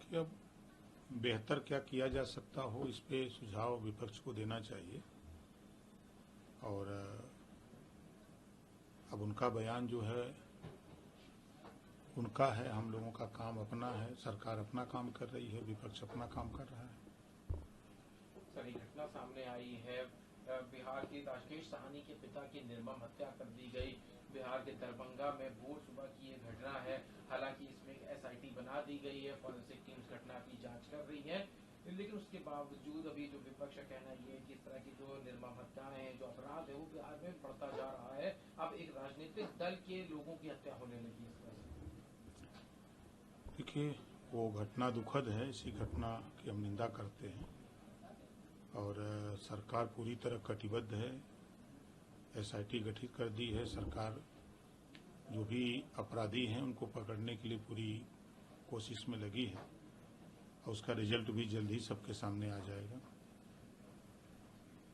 कि अब बेहतर क्या किया जा सकता हो, इस पे सुझाव विपक्ष को देना चाहिए। और अब उनका बयान जो है उनका है, हम लोगों का काम अपना है। सरकार अपना काम कर रही है, विपक्ष अपना काम कर रहा है। सर, एक घटना सामने आई है, बिहार के राकेश साहनी के पिता की निर्मम हत्या कर दी गई। बिहार के दरभंगा में भोर सुबह की ये घटना है। हालांकि इसमें एक SIT बना दी गई है, फॉरेंसिक टीम्स घटना की जांच कर रही है, लेकिन उसके बावजूद अभी जो विपक्ष का कहना ये है कि इस तरह की जो निर्मम हत्याएं हैं, जो अपराध है, वो बिहार में बढ़ता जा रहा है। अब एक राजनीतिक दल के लोगों की हत्या होने लगी इस तरह से। देखिए, वो घटना दुखद है, इसी घटना की हम निंदा करते हैं और सरकार पूरी तरह कटिबद्ध है। SIT गठित कर दी है सरकार। जो भी अपराधी हैं उनको पकड़ने के लिए पूरी कोशिश में लगी है और उसका रिजल्ट भी जल्द ही सबके सामने आ जाएगा।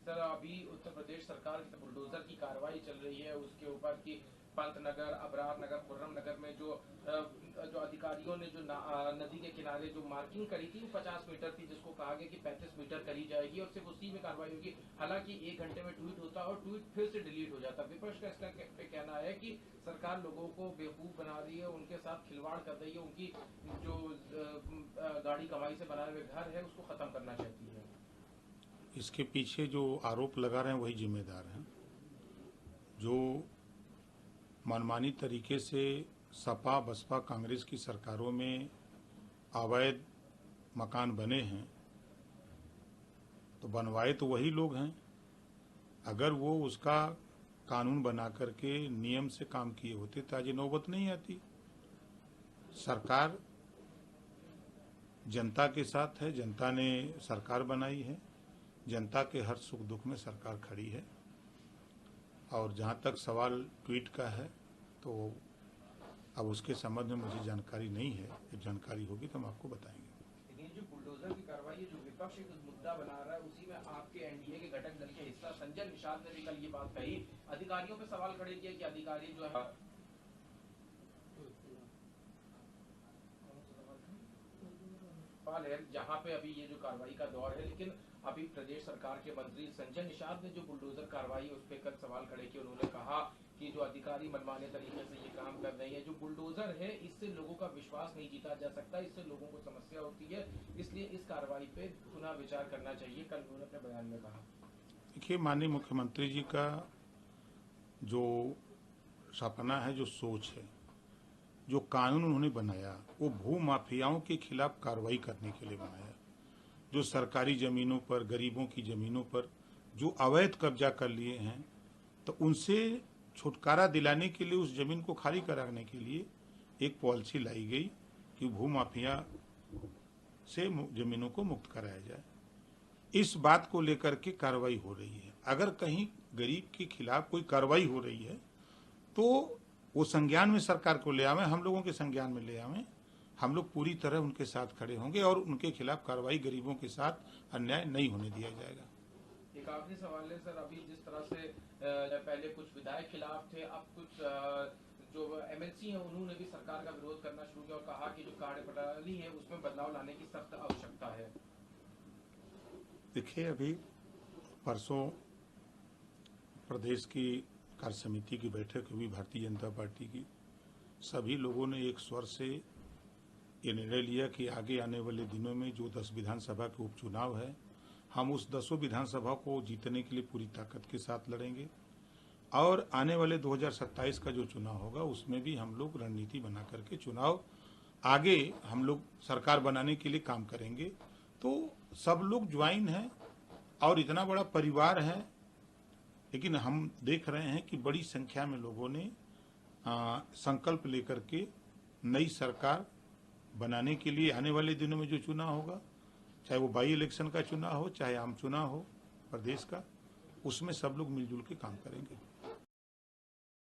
सर, अभी उत्तर प्रदेश सरकार की बुलडोजर की कार्रवाई चल रही है, उसके ऊपर की पंतनगर, अबरार नगर, खुर्रम नगर में जो अधिकारियों ने जो नदी के किनारे जो मार्किंग करी थी, वो 50 मीटर थी, जिसको कहा गया कि 35 मीटर करी जाएगी और सिर्फ उसी में कार्रवाई होगी। हालांकि 1 घंटे में ट्वीट होता और ट्वीट फिर से डिलीट हो जाता। विपक्ष का इसका कहना है कि सरकार लोगों को बेवकूफ बना रही है, उनके साथ खिलवाड़ कर रही है, उनकी जो गाड़ी कमाई से बनाए हुए घर है उसको खत्म करना चाहती है। इसके पीछे जो आरोप लगा रहे हैं वही जिम्मेदार हैं। जो मनमानी तरीके से सपा बसपा कांग्रेस की सरकारों में अवैध मकान बने हैं, तो बनवाए तो वही लोग हैं। अगर वो उसका कानून बना करके नियम से काम किए होते तो आज ये नौबत नहीं आती। सरकार जनता के साथ है, जनता ने सरकार बनाई है, जनता के हर सुख दुख में सरकार खड़ी है। और जहाँ तक सवाल ट्वीट का है, तो अब उसके संबंध में मुझे जानकारी नहीं है। जब जानकारी होगी तो हम आपको बताएंगे। लेकिन जो बुलडोजर की कार्रवाई, जो विपक्ष एक मुद्दा बना रहा है, उसी में आपके NDA के घटक दल के हिस्सा संजय निषाद ने भी कल ये बात कही, अधिकारियों पे सवाल खड़े किए कि अधिकारी जो है जहाँ पे अभी ये जो कार्रवाई का दौर है, लेकिन अभी प्रदेश सरकार के मंत्री संजय निषाद ने जो बुलडोजर कार्रवाई है उस पर कल सवाल खड़े किए। उन्होंने कहा कि जो अधिकारी मनमाने तरीके से ये काम कर रहे हैं, जो बुलडोजर है, इससे लोगों का विश्वास नहीं जीता जा सकता, इससे लोगों को समस्या होती है, इसलिए इस कार्रवाई पे पुनः विचार करना चाहिए, कल उन्होंने अपने बयान में कहा। देखिए, माननीय मुख्यमंत्री जी का जो सपना है, जो सोच है, जो कानून उन्होंने बनाया, वो भू माफियाओं के खिलाफ कार्रवाई करने के लिए बनाया। जो सरकारी जमीनों पर, गरीबों की जमीनों पर जो अवैध कब्जा कर लिए हैं, तो उनसे छुटकारा दिलाने के लिए, उस जमीन को खाली कराने के लिए एक पॉलिसी लाई गई कि भू माफिया से जमीनों को मुक्त कराया जाए। इस बात को लेकर के कार्रवाई हो रही है। अगर कहीं गरीब के खिलाफ कोई कार्रवाई हो रही है तो वो संज्ञान में सरकार को ले आवे, हम लोगों के संज्ञान में ले आवे। हम लोग पूरी तरह उनके साथ खड़े होंगे और उनके खिलाफ कार्रवाई, गरीबों के साथ अन्याय नहीं होने दिया जाएगा। एक आखिरी सवाल है सर, अभी जिस तरह से पहले कुछ विधायक खिलाफ थे, अब कुछ जो MLC हैं उन्होंने भी सरकार का विरोध करना शुरू किया और कहा कि जो कार्यप्रणाली है उसमें बदलाव लाने की सख्त आवश्यकता है। देखिए, अभी परसों प्रदेश की कार्य समिति की बैठक हुई भारतीय जनता पार्टी की। सभी लोगों ने एक स्वर से ये निर्णय लिया कि आगे आने वाले दिनों में जो 10 विधानसभा के उपचुनाव है, हम उस 10 विधानसभा को जीतने के लिए पूरी ताकत के साथ लड़ेंगे और आने वाले 2027 का जो चुनाव होगा उसमें भी हम लोग रणनीति बना करके चुनाव आगे हम लोग सरकार बनाने के लिए काम करेंगे। तो सब लोग ज्वाइन हैं और इतना बड़ा परिवार है, लेकिन हम देख रहे हैं कि बड़ी संख्या में लोगों ने संकल्प लेकर के नई सरकार बनाने के लिए आने वाले दिनों में जो चुनाव होगा, चाहे वो बाई इलेक्शन का चुनाव हो, चाहे आम चुनाव हो प्रदेश का, उसमें सब लोग मिलजुल के काम करेंगे।